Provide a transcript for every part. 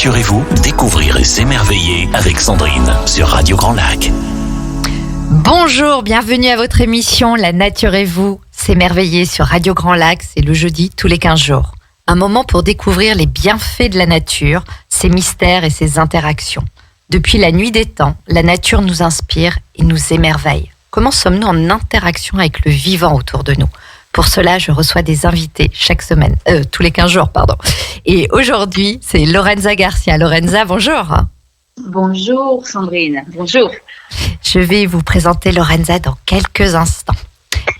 nature et vous, découvrir et s'émerveiller avec Sandrine sur Radio Grand Lac. Bonjour, bienvenue à votre émission La nature et vous, s'émerveiller sur Radio Grand Lac, c'est le jeudi tous les 15 jours. Un moment pour découvrir les bienfaits de la nature, ses mystères et ses interactions. Depuis la nuit des temps, la nature nous inspire et nous émerveille. Comment sommes-nous en interaction avec le vivant autour de nous ? Pour cela, je reçois des invités chaque semaine, tous les 15 jours, pardon. Et aujourd'hui, c'est Lorenza Garcia. Lorenza, bonjour. Bonjour Sandrine, bonjour. Je vais vous présenter Lorenza dans quelques instants.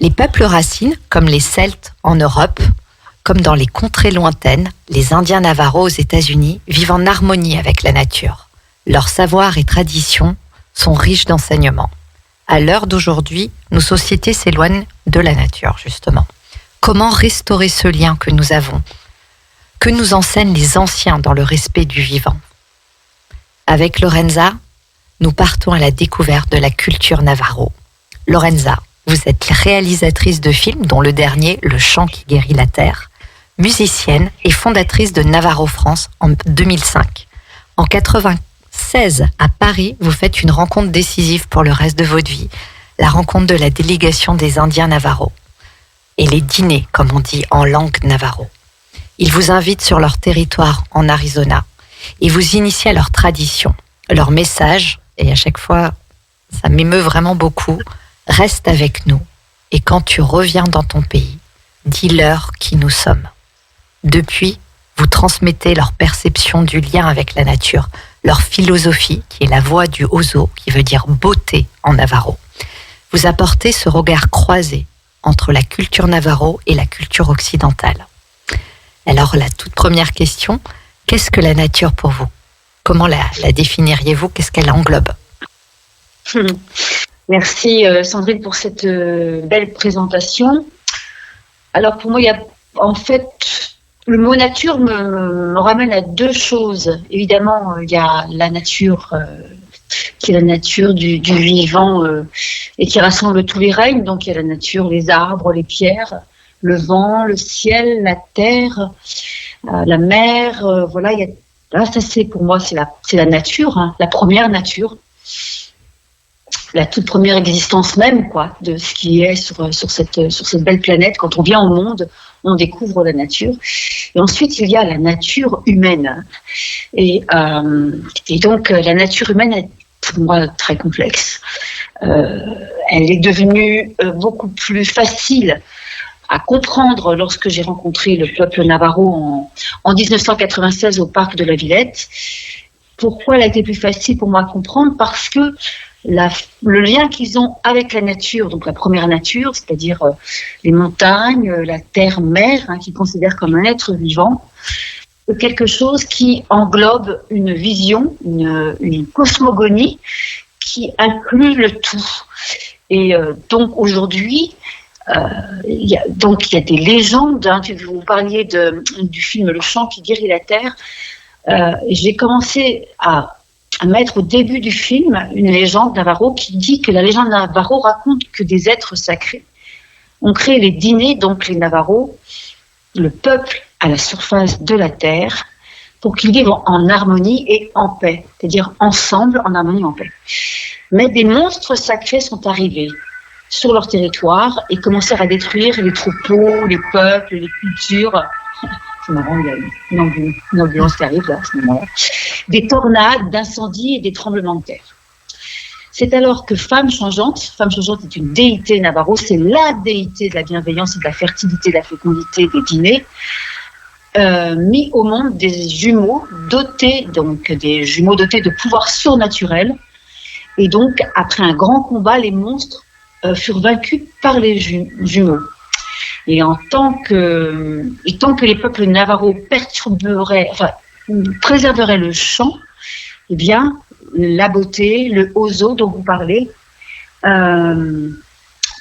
Les peuples racines, comme les Celtes en Europe, comme dans les contrées lointaines, les Indiens Navajo aux États-Unis vivent en harmonie avec la nature. Leurs savoirs et traditions sont riches d'enseignements. À l'heure d'aujourd'hui, nos sociétés s'éloignent de la nature, justement. Comment restaurer ce lien que nous avons ? Que nous enseignent les anciens dans le respect du vivant ? Avec Lorenza, nous partons à la découverte de la culture Navajo. Lorenza, vous êtes réalisatrice de films, dont le dernier, Le chant qui guérit la terre, musicienne et fondatrice de Navajo France en 2005. En 1996, à Paris, vous faites une rencontre décisive pour le reste de votre vie, la rencontre de la délégation des Indiens Navajo et les dîners, comme on dit en langue Navajo. Ils vous invitent sur leur territoire en Arizona et vous initiez à leur tradition, leur message, et à chaque fois, ça m'émeut vraiment beaucoup, reste avec nous, et quand tu reviens dans ton pays, dis-leur qui nous sommes. Depuis, vous transmettez leur perception du lien avec la nature, leur philosophie, qui est la voix du Ozo, qui veut dire beauté en Navajo. Vous apportez ce regard croisé entre la culture Navajo et la culture occidentale. Alors, la toute première question, qu'est-ce que la nature pour vous ? Comment la définiriez-vous ? Qu'est-ce qu'elle englobe ? Merci Sandrine pour cette belle présentation. Alors pour moi, il y a en fait, le mot nature me ramène à deux choses. Évidemment, il y a la nature qui est la nature du vivant et qui rassemble tous les règnes. Donc il y a la nature, les arbres, les pierres, le vent, le ciel, la terre, la mer. Voilà, il y a là, ça c'est pour moi, c'est la nature, hein, la première nature, la toute première existence même, quoi, de ce qui est sur cette belle planète. Quand on vient au monde, on découvre la nature. Et ensuite, il y a la nature humaine. Et donc, la nature humaine est pour moi très complexe. Elle est devenue beaucoup plus facile à comprendre lorsque j'ai rencontré le peuple Navajo en 1996 au parc de la Villette. Pourquoi elle a été plus facile pour moi à comprendre ? Parce que le lien qu'ils ont avec la nature, donc la première nature, c'est-à-dire les montagnes, la terre-mer, hein, qu'ils considèrent comme un être vivant, est quelque chose qui englobe une vision, une cosmogonie qui inclut le tout. Et donc aujourd'hui, il y a des légendes, hein, vous parliez du film Le chant qui guérit la terre. J'ai commencé à mettre au début du film une légende Navajo qui dit que la légende Navajo raconte que des êtres sacrés ont créé les dîners, donc les Navajo, le peuple à la surface de la terre, pour qu'ils vivent en harmonie et en paix, c'est-à-dire ensemble, en harmonie, en paix. Mais des monstres sacrés sont arrivés sur leur territoire et commencèrent à détruire les troupeaux, les peuples, les cultures. C'est marrant, il y a une ambulance qui arrive là, à ce moment-là. Des tornades, d'incendies et des tremblements de terre. C'est alors que Femme Changeante est une déité Navajo, c'est la déité de la bienveillance et de la fertilité, de la fécondité des dîners, mis au monde des jumeaux dotés de pouvoirs surnaturels. Et donc, après un grand combat, les monstres furent vaincus par les jumeaux. Et tant que les peuples Navajo préserveraient le chant, eh bien, la beauté, le Ozo dont vous parlez,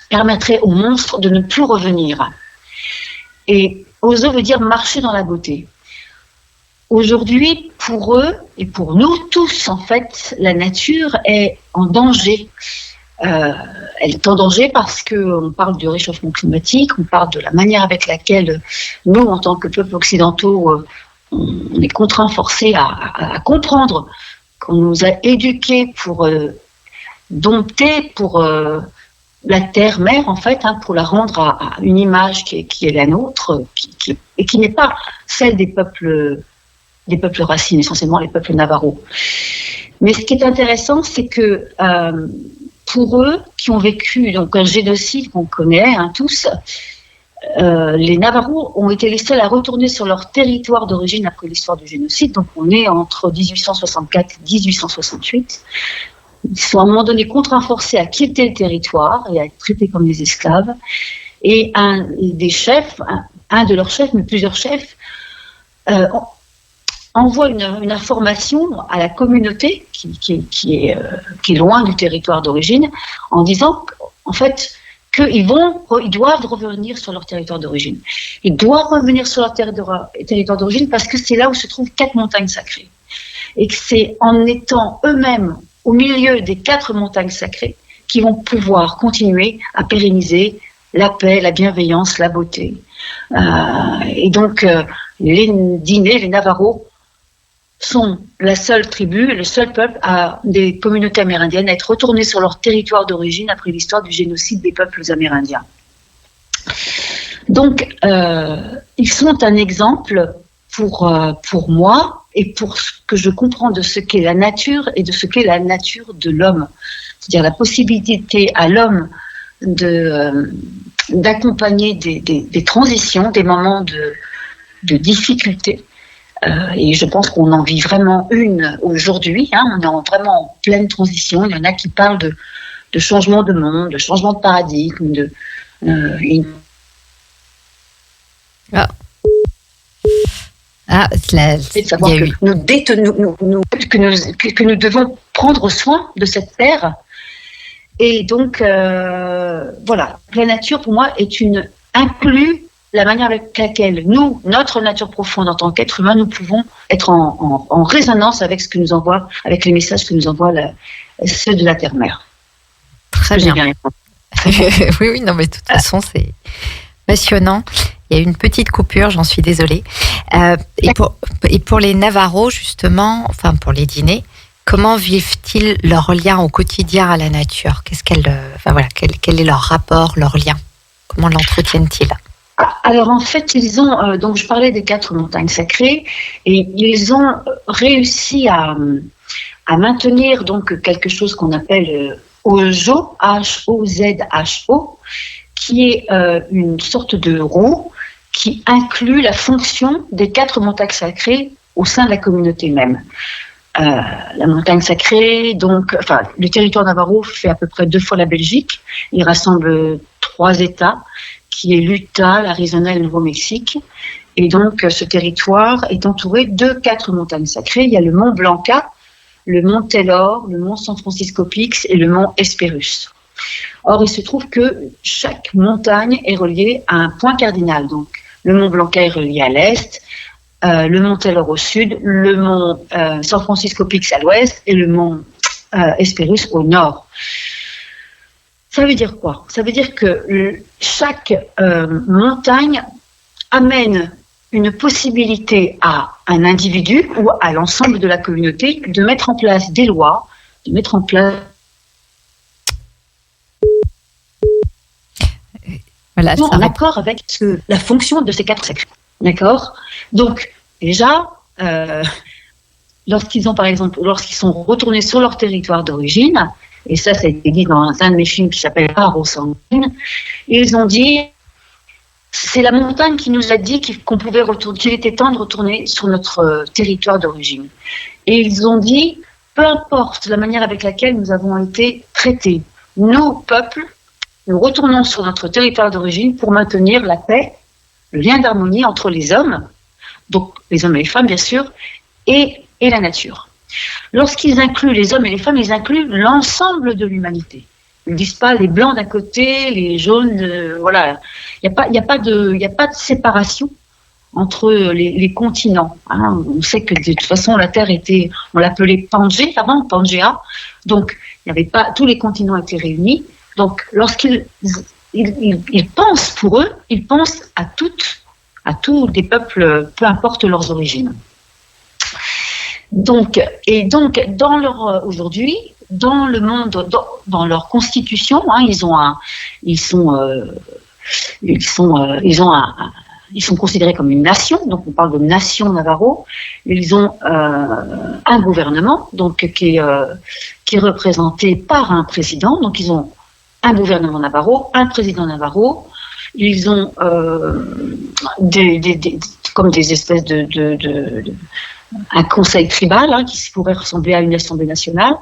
permettrait aux monstres de ne plus revenir. Et Ozo veut dire marcher dans la beauté. Aujourd'hui, pour eux et pour nous tous, en fait, la nature est en danger. Elle est en danger parce qu'on parle du réchauffement climatique, on parle de la manière avec laquelle nous, en tant que peuples occidentaux, on est contraint, forcé à comprendre qu'on nous a éduqués pour dompter, pour la terre-mère, en fait, pour la rendre à une image qui est la nôtre, et qui n'est pas celle des peuples racines, essentiellement les peuples navarros. Mais ce qui est intéressant, c'est que pour eux, qui ont vécu donc un génocide qu'on connaît tous, les Navarros ont été les seuls à retourner sur leur territoire d'origine après l'histoire du génocide. Donc on est entre 1864 et 1868. Ils sont à un moment donné contraints, forcés à quitter le territoire et à être traités comme des esclaves. Et un de leurs chefs, mais plusieurs chefs, envoie une information à la communauté qui est loin du territoire d'origine, en disant en fait qu'ils doivent revenir sur leur territoire d'origine. Ils doivent revenir sur leur territoire d'origine parce que c'est là où se trouvent 4 montagnes sacrées. Et que c'est en étant eux-mêmes au milieu des 4 montagnes sacrées qu'ils vont pouvoir continuer à pérenniser la paix, la bienveillance, la beauté. Et donc, les Dinés, les Navarros, sont la seule tribu, le seul peuple des communautés amérindiennes à être retournés sur leur territoire d'origine après l'histoire du génocide des peuples amérindiens. Donc, ils sont un exemple pour moi et pour ce que je comprends de ce qu'est la nature et de ce qu'est la nature de l'homme. C'est-à-dire la possibilité à l'homme d'accompagner des transitions, des moments de difficulté. Et je pense qu'on en vit vraiment une aujourd'hui. On est vraiment en pleine transition. Il y en a qui parlent de changement de monde, de changement de paradigme. C'est de savoir que nous devons prendre soin de cette terre. Et donc, voilà, la nature pour moi inclut la manière avec laquelle nous, notre nature profonde en tant qu'être humain, nous pouvons être en résonance avec ce que nous envoie, avec les messages que nous envoient ceux de la Terre-Mère. Très bien. Oui, non, mais de toute façon, c'est passionnant. Il y a eu une petite coupure, j'en suis désolée. Et pour les Navarros, justement, enfin pour les Dinés, comment vivent-ils leur lien au quotidien à la nature ? Quel est leur rapport, leur lien ? Comment l'entretiennent-ils ? Alors en fait, ils ont, donc je parlais des 4 montagnes sacrées, et ils ont réussi à maintenir donc quelque chose qu'on appelle Ozo, H-O-Z-H-O, qui est une sorte de roue qui inclut la fonction des 4 montagnes sacrées au sein de la communauté même. La montagne sacrée, donc, le territoire navarro fait à peu près 2 fois la Belgique. Il rassemble 3 États, qui est l'Utah, l'Arizona et le Nouveau-Mexique. Et donc, ce territoire est entouré de 4 montagnes sacrées. Il y a le mont Blanca, le mont Taylor, le mont San Francisco Peaks et le mont Hesperus. Or, il se trouve que chaque montagne est reliée à un point cardinal. Donc, le mont Blanca est relié à l'est, le mont Taylor au sud, le mont San Francisco Peaks à l'ouest et le mont Hesperus au nord. Ça veut dire quoi ? Ça veut dire que chaque montagne amène une possibilité à un individu ou à l'ensemble de la communauté de mettre en place des lois, de mettre en place en accord avec la fonction de ces 4 sacrés. D'accord ? Donc, déjà, lorsqu'ils sont retournés sur leur territoire d'origine, et ça a été dit dans un de mes films qui s'appelle Part aux sanguines, ils ont dit, c'est la montagne qui nous a dit qu'on pouvait retourner, qu'il était temps de retourner sur notre territoire d'origine. Et ils ont dit, peu importe la manière avec laquelle nous avons été traités, nous, peuples, nous retournons sur notre territoire d'origine pour maintenir la paix, le lien d'harmonie entre les hommes, donc les hommes et les femmes bien sûr, et la nature. Lorsqu'ils incluent les hommes et les femmes, ils incluent l'ensemble de l'humanité. Ils ne disent pas les blancs d'un côté, les jaunes, voilà. Il n'y a pas de séparation entre les continents. On sait que de toute façon la Terre on l'appelait Pangée avant, Pangea, donc il n'y avait pas, tous les continents étaient réunis. Donc lorsqu'ils pensent pour eux, ils pensent à toute à tous les peuples, peu importe leurs origines. Donc, aujourd'hui, dans le monde, dans leur constitution, ils sont considérés comme une nation, donc on parle de nation Navarro. Ils ont un gouvernement, donc qui est représenté par un président. Donc ils ont un gouvernement Navarro, un président Navarro. Ils ont comme des espèces un conseil tribal qui pourrait ressembler à une assemblée nationale.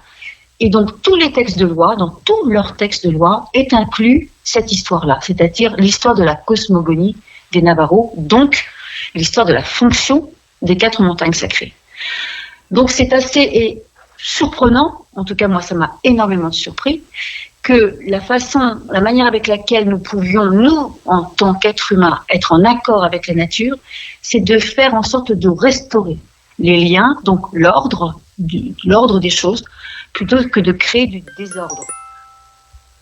Et donc, tous les textes de loi, dans tous leurs textes de loi, est inclus cette histoire-là, c'est-à-dire l'histoire de la cosmogonie des Navarros, donc l'histoire de la fonction des 4 montagnes sacrées. Donc, c'est assez surprenant, en tout cas, moi, ça m'a énormément surpris, que la manière avec laquelle nous pouvions, nous, en tant qu'êtres humains, être en accord avec la nature, c'est de faire en sorte de restaurer les liens, donc l'ordre des choses, plutôt que de créer du désordre.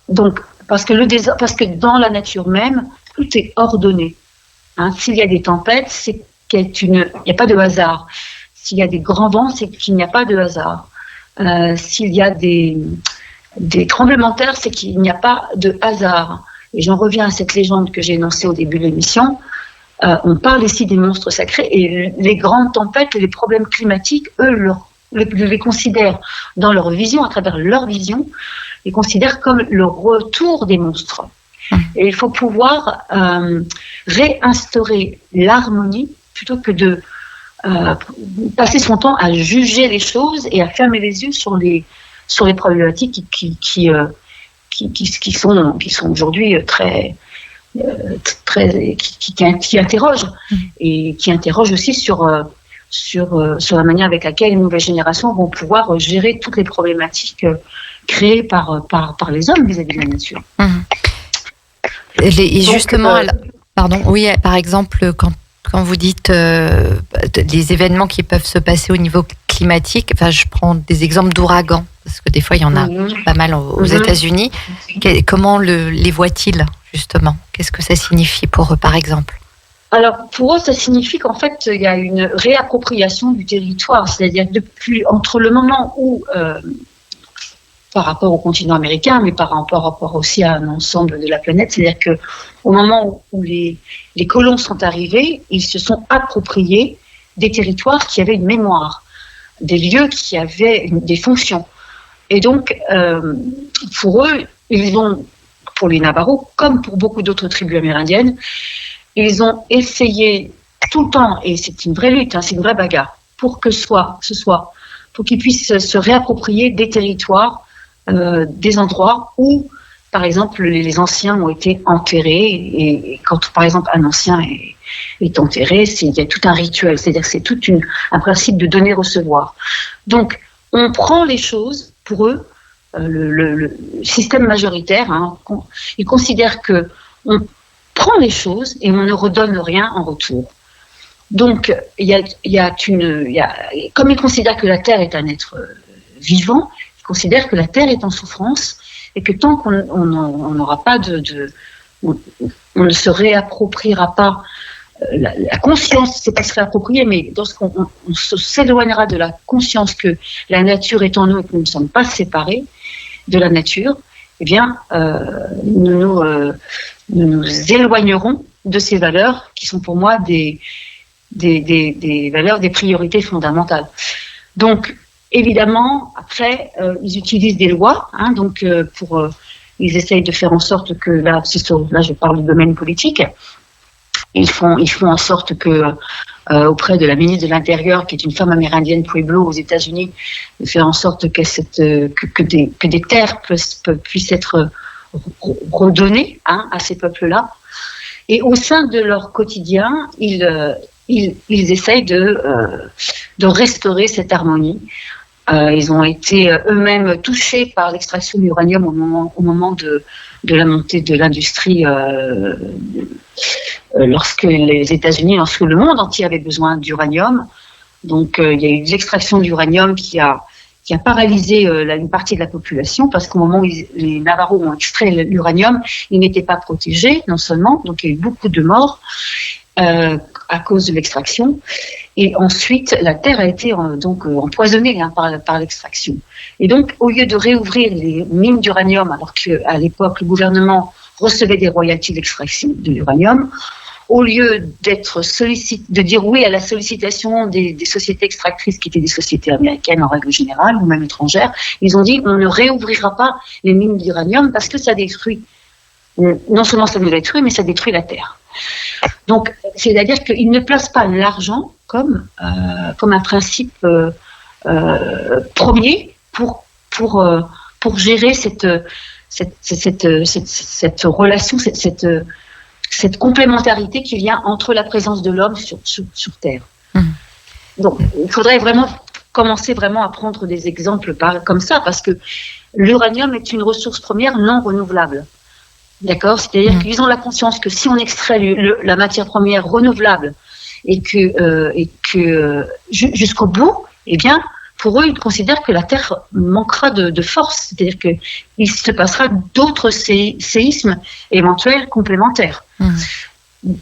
Donc, parce que dans la nature même, tout est ordonné. S'il y a des tempêtes, c'est qu'il n'y a pas de hasard. S'il y a des grands vents, c'est qu'il n'y a pas de hasard. S'il y a des tremblements de terre, c'est qu'il n'y a pas de hasard. Et j'en reviens à cette légende que j'ai énoncée au début de l'émission. On parle ici des monstres sacrés, et les grandes tempêtes et les problèmes climatiques, eux, les considèrent dans leur vision, à travers leur vision, les considèrent comme le retour des monstres. Et il faut pouvoir réinstaurer l'harmonie plutôt que de passer son temps à juger les choses et à fermer les yeux sur les problématiques qui sont aujourd'hui qui interrogent, et qui interrogent aussi sur la manière avec laquelle les nouvelles générations vont pouvoir gérer toutes les problématiques créées par les hommes vis-à-vis de la nature. Et justement, par exemple, quand vous dites les événements qui peuvent se passer au niveau climatique, je prends des exemples d'ouragans, parce que des fois il y en a pas mal aux États-Unis. Comment les voient-ils, justement? Qu'est-ce que ça signifie pour eux, par exemple? Alors, pour eux, ça signifie qu'en fait, il y a une réappropriation du territoire. C'est-à-dire entre le moment où, par rapport au continent américain, mais par rapport aussi à l'ensemble de la planète, c'est-à-dire qu'au moment où les colons sont arrivés, ils se sont appropriés des territoires qui avaient une mémoire, des lieux qui avaient des fonctions. Et donc, pour eux, pour les Navarros, comme pour beaucoup d'autres tribus amérindiennes, ils ont essayé tout le temps, et c'est une vraie lutte, c'est une vraie bagarre, pour qu'ils puissent se réapproprier des territoires, des endroits où, par exemple, les anciens ont été enterrés, et quand, par exemple, un ancien est enterré, il y a tout un rituel, c'est-à-dire que c'est tout un principe de donner-recevoir. Donc, on prend les choses, pour eux, le système majoritaire, ils considèrent qu'on prend les choses et on ne redonne rien en retour. Donc, comme ils considèrent que la Terre est un être vivant, ils considèrent que la Terre est en souffrance, et que tant qu'on n'aura pas on ne se réappropriera pas la conscience, c'est pas se réapproprier, mais lorsqu'on s'éloignera de la conscience que la nature est en nous et que nous ne sommes pas séparés de la nature, eh bien, nous nous éloignerons de ces valeurs qui sont pour moi des valeurs, des priorités fondamentales. Donc, évidemment, après, ils utilisent des lois, ils essayent de faire en sorte que, là je parle du domaine politique, ils font en sorte que, auprès de la ministre de l'Intérieur, qui est une femme amérindienne Pueblo aux États-Unis, de faire en sorte que des terres puissent être redonnées à ces peuples-là. Et au sein de leur quotidien, ils essayent de restaurer cette harmonie. Ils ont été eux-mêmes touchés par l'extraction de l'uranium au moment de la montée de l'industrie, lorsque le monde entier avait besoin d'uranium. Donc il y a eu l'extraction d'uranium qui a paralysé une partie de la population, parce qu'au moment où les Navarros ont extrait l'uranium, ils n'étaient pas protégés, non seulement, donc il y a eu beaucoup de morts. à cause de l'extraction. Et ensuite, la terre a été empoisonnée par l'extraction. Et donc, au lieu de réouvrir les mines d'uranium, alors qu'à l'époque, le gouvernement recevait des royalties d'extraction de l'uranium, au lieu de dire oui à la sollicitation des sociétés extractrices, qui étaient des sociétés américaines en règle générale, ou même étrangères, ils ont dit on ne réouvrira pas les mines d'uranium parce que ça détruit. Non seulement ça nous détruit, mais ça détruit la terre. Donc, c'est-à-dire qu'ils ne placent pas l'argent comme un principe premier pour gérer cette relation, cette complémentarité qu'il y a entre la présence de l'homme sur Terre. Donc, il faudrait vraiment commencer à prendre des exemples comme ça, parce que l'uranium est une ressource première non renouvelable. D'accord ? C'est-à-dire qu'ils ont la conscience que si on extrait la matière première renouvelable et que jusqu'au bout, eh bien, pour eux, ils considèrent que la Terre manquera de force. C'est-à-dire qu'il se passera d'autres séismes éventuels complémentaires.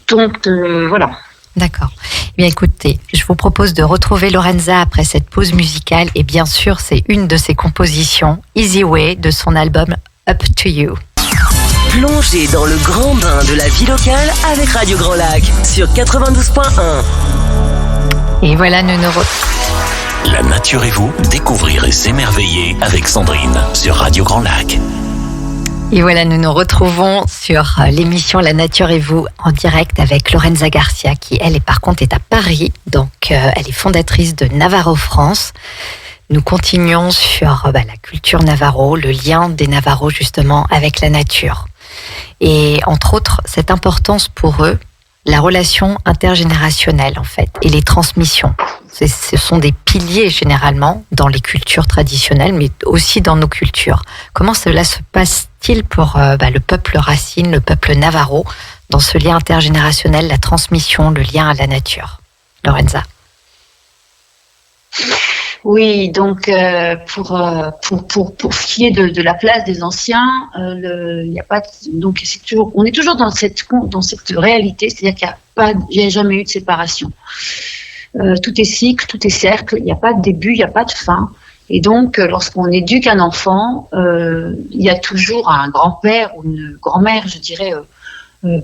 Donc, voilà. D'accord. Eh bien, écoutez, je vous propose de retrouver Lorenza après cette pause musicale. Et bien sûr, c'est une de ses compositions, Easy Way, de son album Up to You. Plongez dans le grand bain de la vie locale avec Radio Grand Lac sur 92.1. Et voilà, nous nous La nature et vous, découvrir et s'émerveiller avec Sandrine sur Radio Grand Lac. Et voilà, nous nous retrouvons sur l'émission La Nature et vous en direct avec Lorenza Garcia qui, elle, par contre, est à Paris. Donc, elle est fondatrice de Navarro France. Nous continuons sur la culture Navarro, le lien des Navarros justement avec la nature. Et entre autres, cette importance pour eux, la relation intergénérationnelle en fait, et les transmissions. Ce sont des piliers généralement dans les cultures traditionnelles, mais aussi dans nos cultures. Comment cela se passe-t-il pour le peuple racine, le peuple Navarro, dans ce lien intergénérationnel, la transmission, le lien à la nature ? Lorenza. Oui, donc pour ce qui est de la place des anciens, il y a pas donc on est toujours dans cette réalité, c'est-à-dire qu'il n'y a jamais eu de séparation. Tout est cycle, tout est cercle, il n'y a pas de début, il n'y a pas de fin. Et donc, lorsqu'on éduque un enfant, il y a toujours un grand-père ou une grand-mère, je dirais,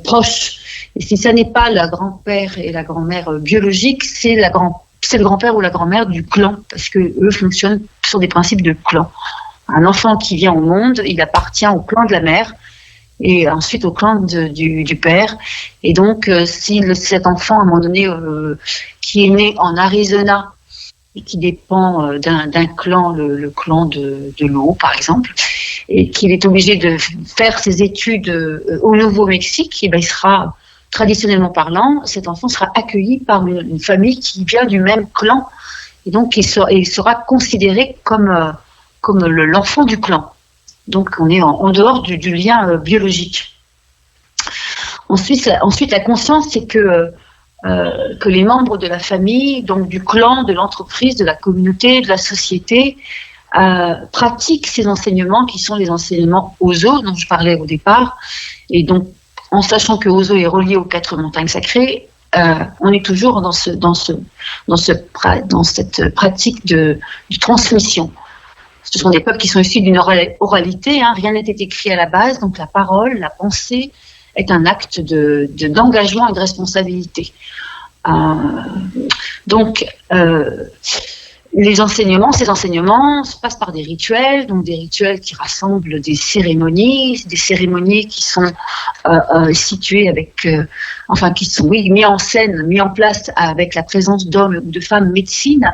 proche. Et si ça n'est pas la grand-père et la grand-mère biologique, c'est le grand-père ou la grand-mère du clan, parce que eux fonctionnent sur des principes de clan. Un enfant qui vient au monde, il appartient au clan de la mère et ensuite au clan du père. Et donc, si cet enfant, à un moment donné, qui est né en Arizona et qui dépend d'un clan, le clan de l'eau, par exemple, et qu'il est obligé de faire ses études au Nouveau-Mexique, et ben, il sera... Traditionnellement parlant, cet enfant sera accueilli par une famille qui vient du même clan. Et donc, il sera considéré comme l'enfant du clan. Donc, on est en dehors du lien biologique. Ensuite, la conscience, c'est que les membres de la famille, donc du clan, de l'entreprise, de la communauté, de la société, pratiquent ces enseignements qui sont les enseignements OZO, dont je parlais au départ. Et donc, en sachant que Ozo est relié aux 4 montagnes sacrées, on est toujours dans cette pratique de transmission. Ce sont des peuples qui sont issus d'une oralité, rien n'était écrit à la base, donc la parole, la pensée est un acte d'engagement et de responsabilité. Ces enseignements se passent par des rituels, donc des rituels qui rassemblent des cérémonies qui sont situées qui sont mis en scène, mis en place avec la présence d'hommes ou de femmes médecines,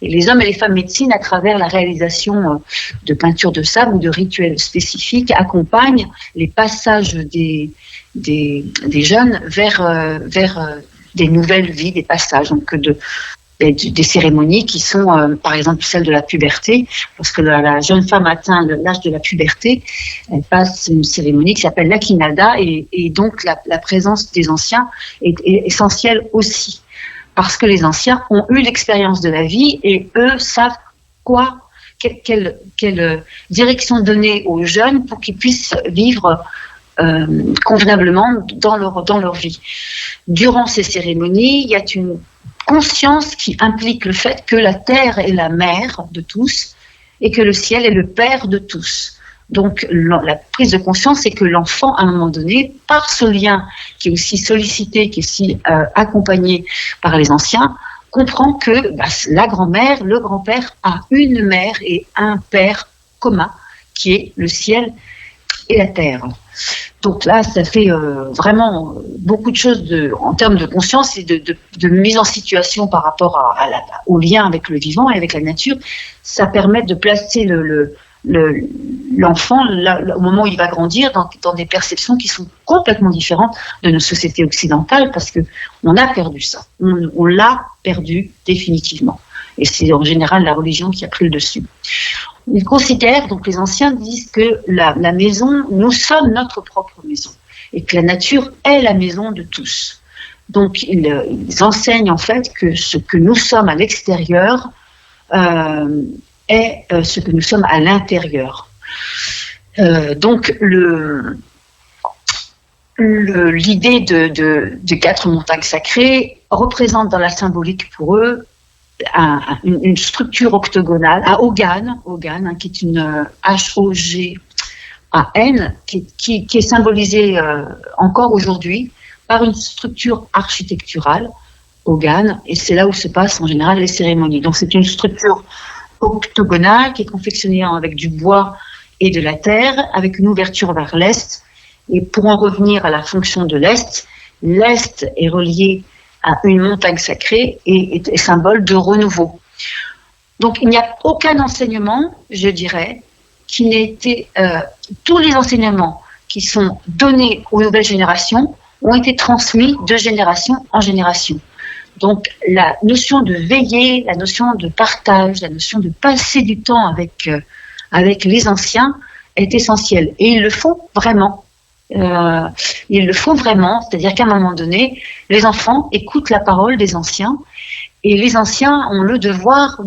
et les hommes et les femmes médecines, à travers la réalisation de peintures de sable ou de rituels spécifiques, accompagnent les passages des jeunes vers des nouvelles vies, des passages, donc des cérémonies qui sont, par exemple, celle de la puberté. Lorsque la jeune femme atteint l'âge de la puberté, elle passe une cérémonie qui s'appelle l'Akinada, et donc la présence des anciens est essentielle aussi, parce que les anciens ont eu l'expérience de la vie et eux savent quelle direction donner aux jeunes pour qu'ils puissent vivre convenablement dans leur vie. Durant ces cérémonies, il y a une conscience qui implique le fait que la terre est la mère de tous et que le ciel est le père de tous. Donc la prise de conscience, c'est que l'enfant, à un moment donné, par ce lien qui est aussi sollicité, qui est aussi accompagné par les anciens, comprend que la grand-mère, le grand-père a une mère et un père commun, qui est le ciel et la terre. Donc là, ça fait vraiment beaucoup de choses en termes de conscience et de mise en situation par rapport au lien avec le vivant et avec la nature. Ça permet de placer l'enfant, au moment où il va grandir, dans des perceptions qui sont complètement différentes de nos sociétés occidentales, parce qu'on a perdu ça. On l'a perdu définitivement. Et c'est en général la religion qui a pris le dessus. Ils considèrent, donc les anciens disent que la maison, nous sommes notre propre maison, et que la nature est la maison de tous. Donc ils enseignent en fait que ce que nous sommes à l'extérieur est ce que nous sommes à l'intérieur. Donc l'idée de 4 montagnes sacrées représente dans la symbolique pour eux une structure octogonale, à Hogan, qui est une H-O-G-A-N, qui est symbolisée encore aujourd'hui par une structure architecturale, Hogan, et c'est là où se passent en général les cérémonies. Donc c'est une structure octogonale qui est confectionnée avec du bois et de la terre, avec une ouverture vers l'est. Et pour en revenir à la fonction de l'est est relié à une montagne sacrée et est symbole de renouveau. Donc il n'y a aucun enseignement, je dirais, qui n'ait été... tous les enseignements qui sont donnés aux nouvelles générations ont été transmis de génération en génération. Donc la notion de veiller, la notion de partage, la notion de passer du temps avec les anciens est essentielle. Et ils le font vraiment. C'est-à-dire qu'à un moment donné, les enfants écoutent la parole des anciens et les anciens ont le devoir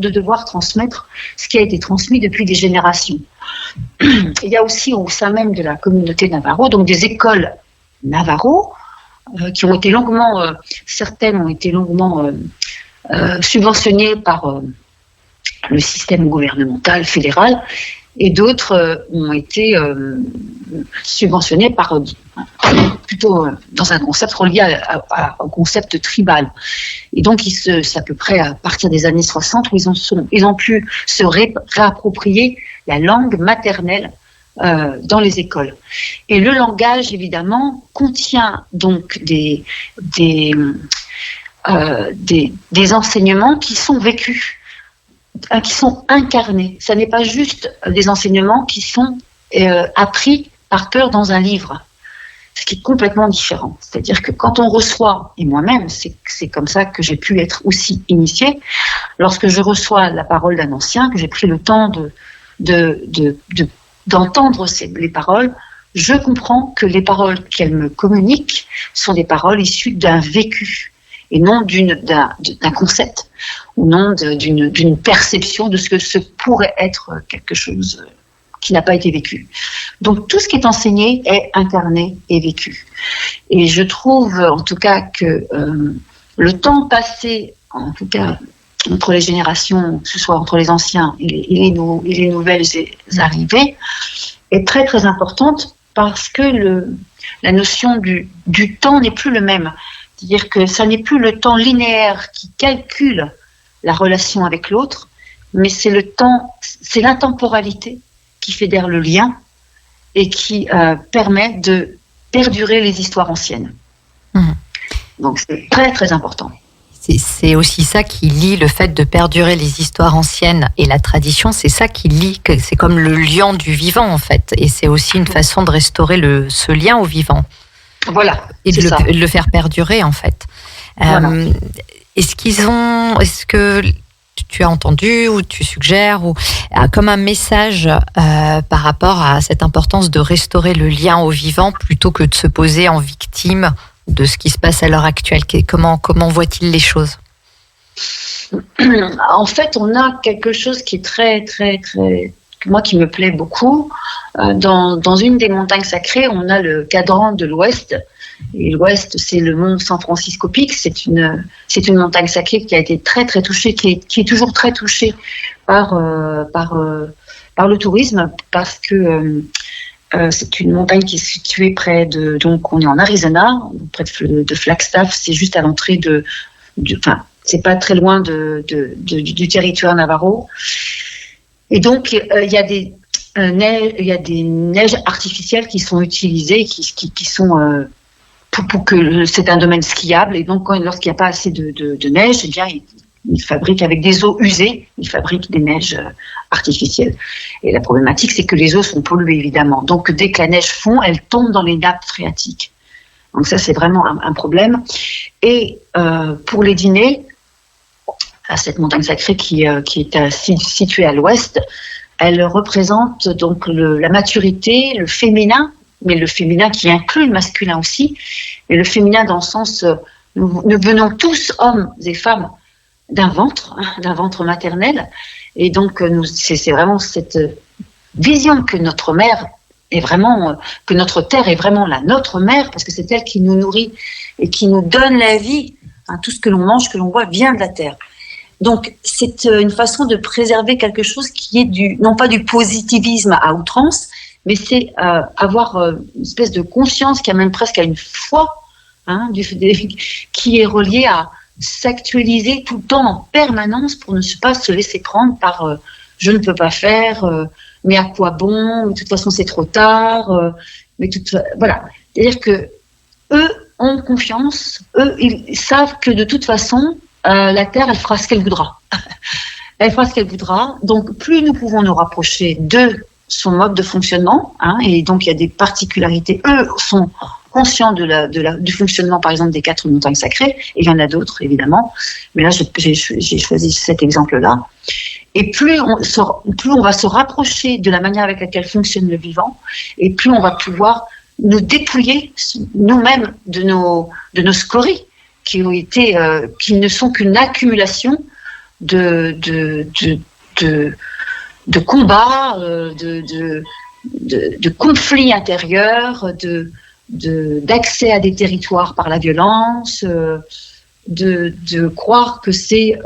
transmettre ce qui a été transmis depuis des générations. Il y a aussi au sein même de la communauté Navarro, donc des écoles Navarro, qui ont été longuement, certaines ont été longuement subventionnées par le système gouvernemental fédéral, et d'autres ont été subventionnés plutôt dans un concept relié au concept tribal. Et donc, c'est à peu près à partir des années 60 où ils ont pu se réapproprier la langue maternelle dans les écoles. Et le langage, évidemment, contient donc des enseignements qui sont vécus, qui sont incarnés. Ça n'est pas juste des enseignements qui sont appris par cœur dans un livre, ce qui est complètement différent. C'est-à-dire que quand on reçoit, et moi-même, c'est comme ça que j'ai pu être aussi initiée, lorsque je reçois la parole d'un ancien, que j'ai pris le temps d'entendre les paroles, je comprends que les paroles qu'elle me communique sont des paroles issues d'un vécu, et non d'un concept, ou non d'une perception de ce que ce pourrait être quelque chose qui n'a pas été vécu. Donc tout ce qui est enseigné est incarné et vécu. Et je trouve en tout cas que le temps passé, en tout cas entre les générations, que ce soit entre les anciens et les nouvelles arrivées, est très très importante parce que la notion du temps n'est plus le même. C'est-à-dire que ça n'est plus le temps linéaire qui calcule la relation avec l'autre, mais c'est l'intemporalité qui fédère le lien et qui permet de perdurer les histoires anciennes. Donc c'est très très important. C'est aussi ça qui lie le fait de perdurer les histoires anciennes et la tradition, c'est ça qui lie, c'est comme le liant du vivant en fait, et c'est aussi une façon de restaurer ce lien au vivant. Voilà. Et de le faire perdurer en fait. Voilà. Est-ce que tu as entendu ou tu suggères comme un message par rapport à cette importance de restaurer le lien au vivant plutôt que de se poser en victime de ce qui se passe à l'heure actuelle? Comment voit-il les choses? En fait, on a quelque chose qui est très, très, très, moi qui me plaît beaucoup. Dans une des montagnes sacrées, on a le cadran de l'Ouest. Et l'Ouest, c'est le mont San Francisco Peak. C'est une montagne sacrée qui a été très très touchée, qui est toujours très touchée par le tourisme, parce que c'est une montagne qui est située donc on est en Arizona, près de Flagstaff. C'est juste à l'entrée c'est pas très loin du territoire Navajo. Et donc il y a des neiges artificielles qui sont utilisées, qui sont pour que c'est un domaine skiable. Et donc lorsqu'il n'y a pas assez de neige, eh bien ils fabriquent avec des eaux usées, ils fabriquent des neiges artificielles. Et la problématique, c'est que les eaux sont polluées, évidemment. Donc, dès que la neige fond, elle tombe dans les nappes phréatiques. Donc ça, c'est vraiment un problème. Et pour les dîners, à cette montagne sacrée qui est située à l'ouest, elle représente donc la maturité, le féminin, mais le féminin qui inclut le masculin aussi. Et le féminin dans le sens, nous venons tous, hommes et femmes, d'un ventre maternel. Et donc, c'est vraiment cette vision que notre mère est vraiment, que notre terre est vraiment notre mère, parce que c'est elle qui nous nourrit et qui nous donne la vie. Tout ce que l'on mange, que l'on boit, vient de la terre. Donc, c'est une façon de préserver quelque chose qui est non pas du positivisme à outrance, mais c'est avoir une espèce de conscience qui amène presque à une foi, qui est reliée à s'actualiser tout le temps en permanence pour ne pas se laisser prendre par je ne peux pas faire, mais à quoi bon, de toute façon c'est trop tard, voilà. C'est-à-dire que eux ont confiance, eux ils savent que de toute façon la Terre elle fera ce qu'elle voudra. Elle fera ce qu'elle voudra. Donc plus nous pouvons nous rapprocher de son mode de fonctionnement, et donc il y a des particularités. Eux sont conscients du fonctionnement, par exemple, des 4 montagnes sacrées, et il y en a d'autres, évidemment, mais là, j'ai choisi cet exemple-là. Et plus on va se rapprocher de la manière avec laquelle fonctionne le vivant, et plus on va pouvoir nous dépouiller nous-mêmes de nos scories, qui ne sont qu'une accumulation de combats, de conflits intérieurs, d'accès à des territoires par la violence, de croire que c'est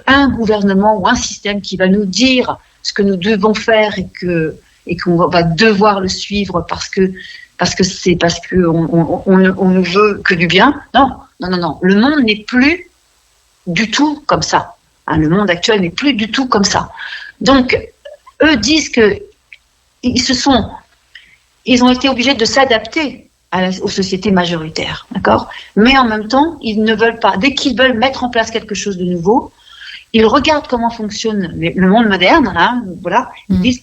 un gouvernement ou un système qui va nous dire ce que nous devons faire et qu'on va devoir le suivre parce que on ne veut que du bien. Non. Le monde n'est plus du tout comme ça. Le monde actuel n'est plus du tout comme ça. Donc, eux disent que ils ont été obligés de s'adapter aux sociétés majoritaires, d'accord ? Mais en même temps, ils ne veulent pas. Dès qu'ils veulent mettre en place quelque chose de nouveau, ils regardent comment fonctionne le monde moderne. Voilà, ils disent,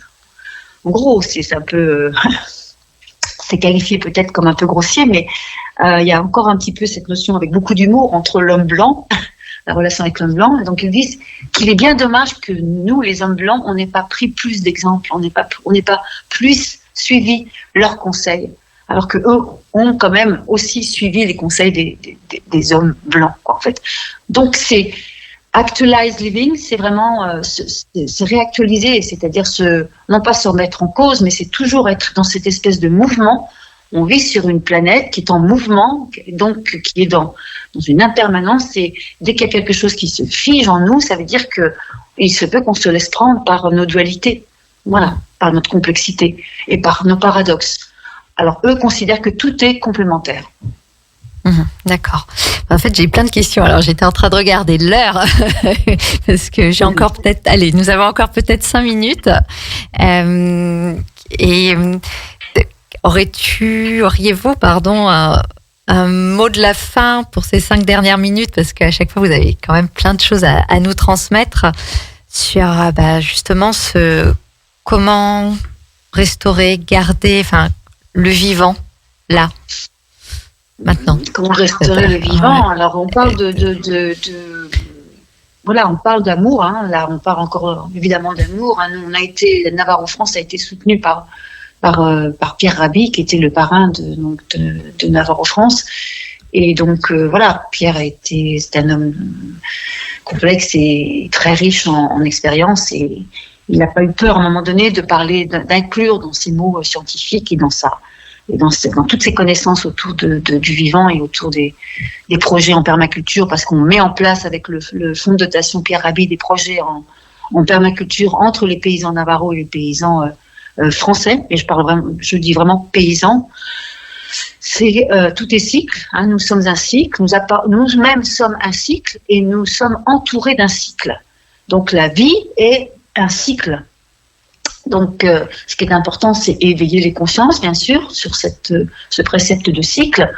en gros, c'est un peu, c'est qualifié peut-être comme un peu grossier, mais il y a encore un petit peu cette notion avec beaucoup d'humour entre l'homme blanc, la relation avec l'homme blanc. Donc ils disent qu'il est bien dommage que nous, les hommes blancs, on n'ait pas pris plus d'exemples, on n'ait pas plus suivi leurs conseils, alors que eux ont quand même aussi suivi les conseils des hommes blancs, quoi, en fait. Donc c'est actualized living, c'est vraiment se réactualiser, c'est-à-dire non pas se remettre en cause, mais c'est toujours être dans cette espèce de mouvement. On vit sur une planète qui est en mouvement, donc qui est dans une impermanence, et dès qu'il y a quelque chose qui se fige en nous, ça veut dire qu'il se peut qu'on se laisse prendre par nos dualités, voilà, par notre complexité et par nos paradoxes. Alors eux considèrent que tout est complémentaire. D'accord. En fait, j'ai plein de questions. Alors, j'étais en train de regarder l'heure parce que j'ai encore nous avons encore peut-être 5 minutes. Auriez-vous, un mot de la fin pour ces 5 dernières minutes, parce qu'à chaque fois, vous avez quand même plein de choses à nous transmettre sur justement comment restaurer, garder, le vivant là. Maintenant. Comment restaurer le vivant ? Alors, on parle on parle d'amour. Là, on parle encore évidemment d'amour. Nous, Navajo France a été soutenu par Pierre Rabhi, qui était le parrain de Navajo France. Et donc, Pierre c'est un homme complexe et très riche en expérience. Et il n'a pas eu peur à un moment donné de parler, d'inclure dans ses mots scientifiques et dans toutes ses connaissances autour du vivant et autour des projets en permaculture, parce qu'on met en place avec le fonds de dotation Pierre Rabhi des projets en permaculture entre les paysans navarros et les paysans français, et je dis vraiment paysans. Tout est cycle, hein, nous sommes un cycle, nous-mêmes sommes un cycle et nous sommes entourés d'un cycle. Donc la vie est un cycle. Donc ce qui est important, c'est éveiller les consciences, bien sûr, sur ce précepte de cycle,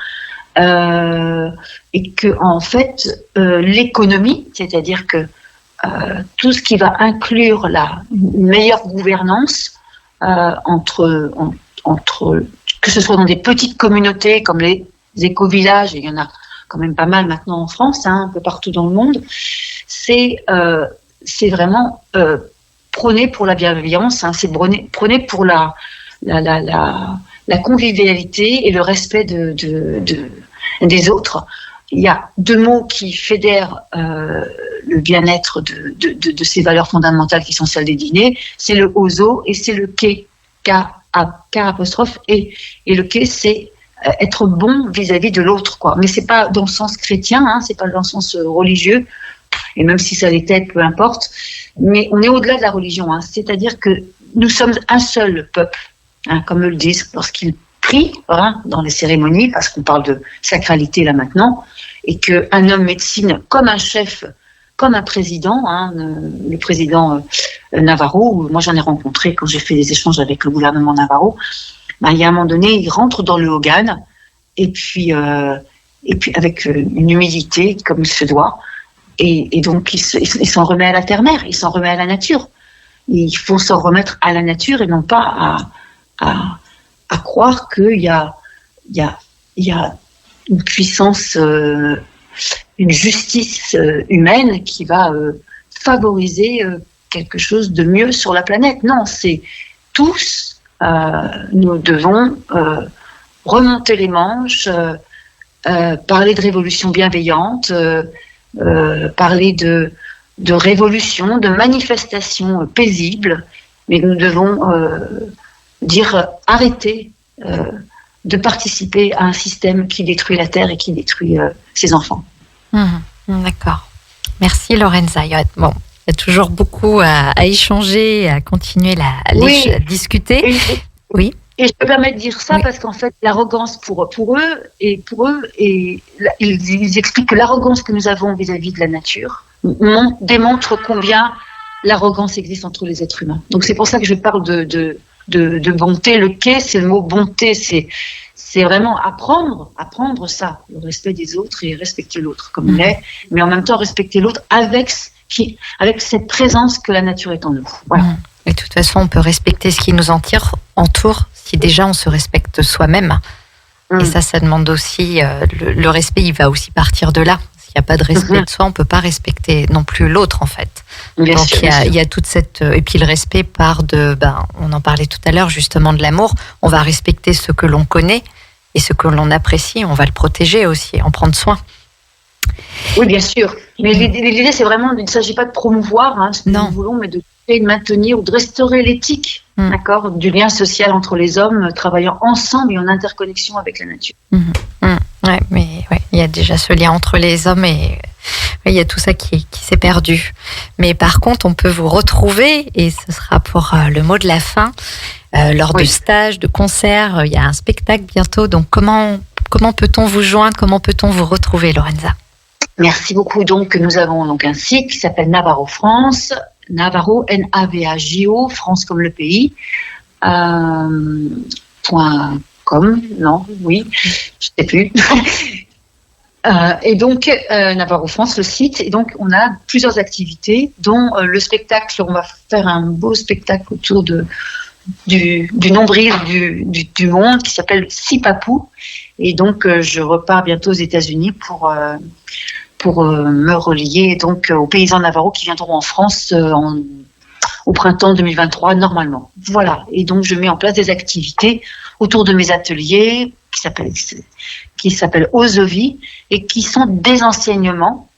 et que en fait l'économie, c'est-à-dire que tout ce qui va inclure une meilleure gouvernance entre que ce soit dans des petites communautés comme les éco-villages, et il y en a quand même pas mal maintenant en France, hein, un peu partout dans le monde, c'est vraiment prôner pour la bienveillance, hein, c'est prôner pour la convivialité et le respect des autres. Il y a deux mots qui fédèrent le bien-être de ces valeurs fondamentales qui sont celles des dîners, c'est le ozo et c'est le K apostrophe, et le K, c'est être bon vis-à-vis de l'autre, quoi. Mais c'est pas dans le sens chrétien, hein, c'est pas dans le sens religieux, et même si ça l'était, peu importe. Mais on est au-delà de la religion, hein, c'est-à-dire que nous sommes un seul peuple, hein, comme eux le disent lorsqu'ils prient, hein, dans les cérémonies, parce qu'on parle de sacralité là maintenant, et qu'un homme médecine comme un chef, comme un président, hein, le président Navarro, moi j'en ai rencontré quand j'ai fait des échanges avec le gouvernement Navarro, il y a un moment donné, il rentre dans le Hogan, et puis avec une humilité comme il se doit, et donc il s'en remet à la terre-mère, il s'en remet à la nature. Il faut s'en remettre à la nature et non pas à croire qu'il y a une puissance, une justice humaine qui va favoriser quelque chose de mieux sur la planète. Non, c'est tous, nous devons remonter les manches, parler de révolution bienveillante, parler de révolution, de manifestation paisible, mais nous devons dire arrêtez de participer à un système qui détruit la Terre et qui détruit ses enfants. D'accord. Merci Lorenza. Il y a toujours beaucoup à échanger, à continuer à discuter. Oui. Et je peux me permettre de dire ça parce qu'en fait, l'arrogance pour eux, ils expliquent que l'arrogance que nous avons vis-à-vis de la nature démontre combien l'arrogance existe entre les êtres humains. Donc c'est pour ça que je parle de bonté. Le quai, c'est le mot bonté, c'est vraiment apprendre ça, le respect des autres et respecter l'autre comme il est, mais en même temps respecter l'autre avec cette présence que la nature est en nous. Voilà. Et de toute façon, on peut respecter ce qui nous entoure si déjà on se respecte soi-même. Et ça demande aussi, le respect, il va aussi partir de là. S'il n'y a pas de respect de soi, on ne peut pas respecter non plus l'autre, en fait. Bien Donc, sûr, il y a toute cette... Et puis le respect part on en parlait tout à l'heure, justement, de l'amour. On va respecter ce que l'on connaît et ce que l'on apprécie. On va le protéger aussi, en prendre soin. Oui, bien sûr. Mais l'idée, c'est vraiment, il ne s'agit pas de promouvoir ce que nous voulons, mais de maintenir ou de restaurer l'éthique, d'accord, du lien social entre les hommes, travaillant ensemble et en interconnexion avec la nature. Ouais, mais il y a déjà ce lien entre les hommes et il y a tout ça qui s'est perdu. Mais par contre, on peut vous retrouver, et ce sera pour le mot de la fin, lors de stages, de concerts. Il y a un spectacle bientôt. Donc, comment peut-on vous joindre? Comment peut-on vous retrouver, Lorenza? Merci beaucoup. Donc, nous avons donc un site qui s'appelle Navarro France. Navarro, Navago, France comme le pays, .com, non, oui, je ne sais plus. Et donc, Navarro France, le site, et donc on a plusieurs activités, dont le spectacle, on va faire un beau spectacle autour du nombril du monde qui s'appelle Sipapou, et donc je repars bientôt aux États-Unis pour me relier donc aux paysans navarros qui viendront en France au printemps 2023 normalement. Voilà. Et donc je mets en place des activités autour de mes ateliers qui s'appellent Ozovi et qui sont des enseignements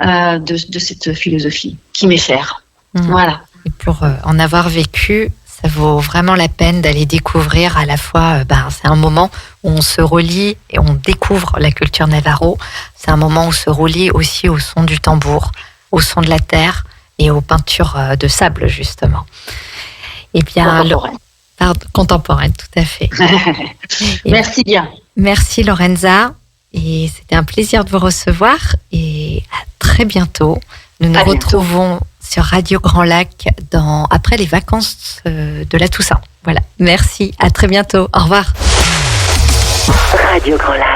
de cette philosophie qui m'est chère. Voilà. pour en avoir vécu, ça vaut vraiment la peine d'aller découvrir à la fois, c'est un moment où on se relie et on découvre la culture Navarro. C'est un moment où on se relie aussi au son du tambour, au son de la terre et aux peintures de sable, justement. Eh bien, contemporaine, tout à fait. Merci bien. Merci Lorenza. Et c'était un plaisir de vous recevoir. Et à très bientôt. Nous nous retrouvons sur Radio Grand Lac après les vacances de la Toussaint. Voilà. Merci. À très bientôt. Au revoir. Radio Grand Lac.